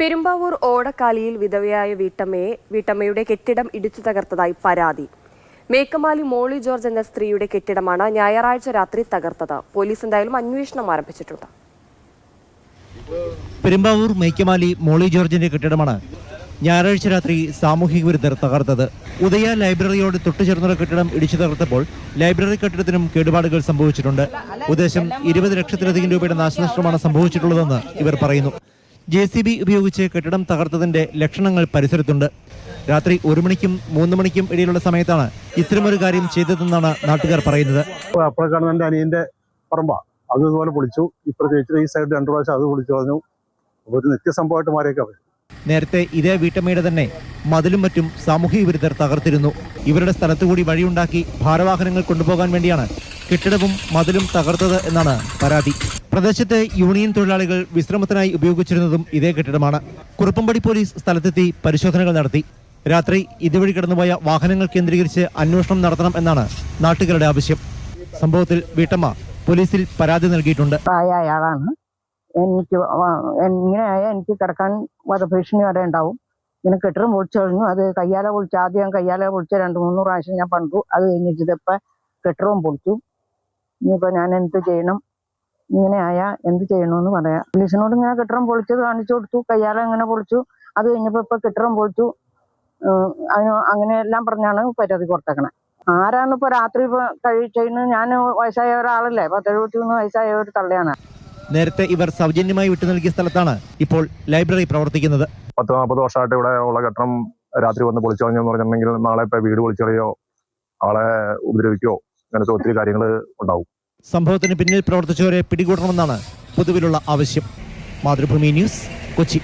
പെരുമ്പാവൂർ ഓടക്കാലിയിൽ വിധവയായ വീട്ടമ്മയുടെ കെട്ടിടം ഇടിച്ചു തകർത്തതായി പരാതി. മേക്കമാലി മോളി ജോർജ് എന്ന സ്ത്രീയുടെ കെട്ടിടമാണ് ഞായറാഴ്ച രാത്രി തകർത്തത്. പോലീസ് എന്തായാലും അന്വേഷണം ആരംഭിച്ചിട്ടുണ്ട്. പെരുമ്പാവൂർ മേക്കമാലി മോളി ജോർജിന്റെ കെട്ടിടമാണ് ഞായറാഴ്ച രാത്രി സാമൂഹിക വിരുദ്ധർ തകർത്തത്. ഉദയ ലൈബ്രറിയോട് തൊട്ടുചേർന്നുള്ള കെട്ടിടം ഇടിച്ചു തകർത്തപ്പോൾ ലൈബ്രറി കെട്ടിടത്തിനും കേടുപാടുകൾ സംഭവിച്ചിട്ടുണ്ട്. ഉദ്ദേശം 20 ലക്ഷത്തിലധികം രൂപയുടെ നാശനഷ്ടമാണ് സംഭവിച്ചിട്ടുള്ളതെന്ന് ഇവർ പറയുന്നു. JCB ഉപയോഗിച്ച് കെട്ടിടം തകർത്തതിന്റെ ലക്ഷണങ്ങൾ പരിസരത്തുണ്ട്. രാത്രി 1 മണിക്കും 3 മണിക്കും ഇടയിലുള്ള സമയത്താണ് ഇത്തരമൊരു കാര്യം ചെയ്തതെന്നാണ് നാട്ടുകാർ പറയുന്നത്. അപ്പോൾ കാണുന്ന എൻ്റെ അനിയന്റെ പറമ്പ അത് ഇതുപോലെ പൊളിച്ചു. ഇപ്പോഴത്തെ ഈ സൈഡ് 2 പ്രാവശ്യം അത് പൊളിച്ചു കളഞ്ഞു. ഒരു നിത്യസംഭവമായിട്ട് മാറിയേക്കാം. നേരത്തെ ഇതേ വീട്ടമ്മയുടെ തന്നെ മതിലും മറ്റും സാമൂഹിക വിരുദ്ധർ തകർത്തിരുന്നു. ഇവരുടെ സ്ഥലത്തുകൂടി വഴിയുണ്ടാക്കി ഭാരവാഹനങ്ങൾ കൊണ്ടുപോകാൻ വേണ്ടിയാണ് കെട്ടിടവും മതിലും തകർത്തത് എന്നാണ് പരാതി. പ്രദേശത്തെ യൂണിയൻ തൊഴിലാളികൾ വിശ്രമത്തിനായി ഉപയോഗിച്ചിരുന്നതും ഇതേ കെട്ടിടമാണ്. കുറുപ്പംപടി പോലീസ് സ്ഥലത്തെത്തി പരിശോധനകൾ നടത്തി. രാത്രി ഇതുവഴി കടന്നുപോയ വാഹനങ്ങൾ കേന്ദ്രീകരിച്ച് അന്വേഷണം നടത്തണം എന്നാണ് നാട്ടുകാരുടെ ആവശ്യം. സംഭവത്തിൽ വീട്ടമ്മ പോലീസിൽ പരാതി നൽകിയിട്ടുണ്ട്. എനിക്ക് കിടക്കാൻ വധഭീഷണി വരെ ഉണ്ടാവും. ഇങ്ങനെ കെട്ടിടം പൊളിച്ചു കഴിഞ്ഞു. അത് ആദ്യം കയ്യാല പൊളിച്ച 2-3 പ്രാവശ്യം ഞാൻ പണ്ടു. അത് കഴിഞ്ഞിട്ട് ഇതിപ്പോ കെട്ടിടവും പൊളിച്ചു. ഇനിയിപ്പോ ഞാൻ എന്ത് ചെയ്യണം? ഇങ്ങനെ ആയാൽ എന്ത് ചെയ്യണമെന്ന് പറയാം. പോലീസിനോട് ഞാൻ കെട്ടിടം പൊളിച്ചത് കാണിച്ചു കൊടുത്തു. കയ്യാല എങ്ങനെ പൊളിച്ചു, അത് കഴിഞ്ഞപ്പോ ഇപ്പൊ കെട്ടിടം പൊളിച്ചു. അങ്ങനെയെല്ലാം പറഞ്ഞാണ് പരാതി കൊടുത്തേക്കണേ. ആരാണ് ഇപ്പൊ രാത്രി ചെയ്യുന്നത്? ഞാൻ വയസ്സായ ഒരാളല്ലേ, 73 വയസ്സായ ഒരു തള്ളയാണ്. നേരത്തെ ഇവർ സൗജന്യമായി വിട്ടു നൽകിയ സ്ഥലത്താണ് ഇപ്പോൾ ലൈബ്രറി പ്രവർത്തിക്കുന്നത്. 10-40 വർഷമായിട്ട് ഇവിടെ ഉള്ള കെട്ടിടം രാത്രി വന്ന് പൊളിച്ചു കളഞ്ഞെന്ന് പറഞ്ഞിട്ടുണ്ടെങ്കിൽ നാളെ ഇപ്പൊ വീട് പൊളിച്ചു കളയോ ആളെ ഉപദ്രവിക്കോ അങ്ങനത്തെ ഒത്തിരി കാര്യങ്ങൾ ഉണ്ടാവും. സംഭവത്തിന് പിന്നിൽ പ്രവർത്തിച്ചവരെ പിടികൂടണമെന്നാണ് പൊതുവിലുള്ള ആവശ്യം. മാതൃഭൂമി ന്യൂസ്, കൊച്ചി.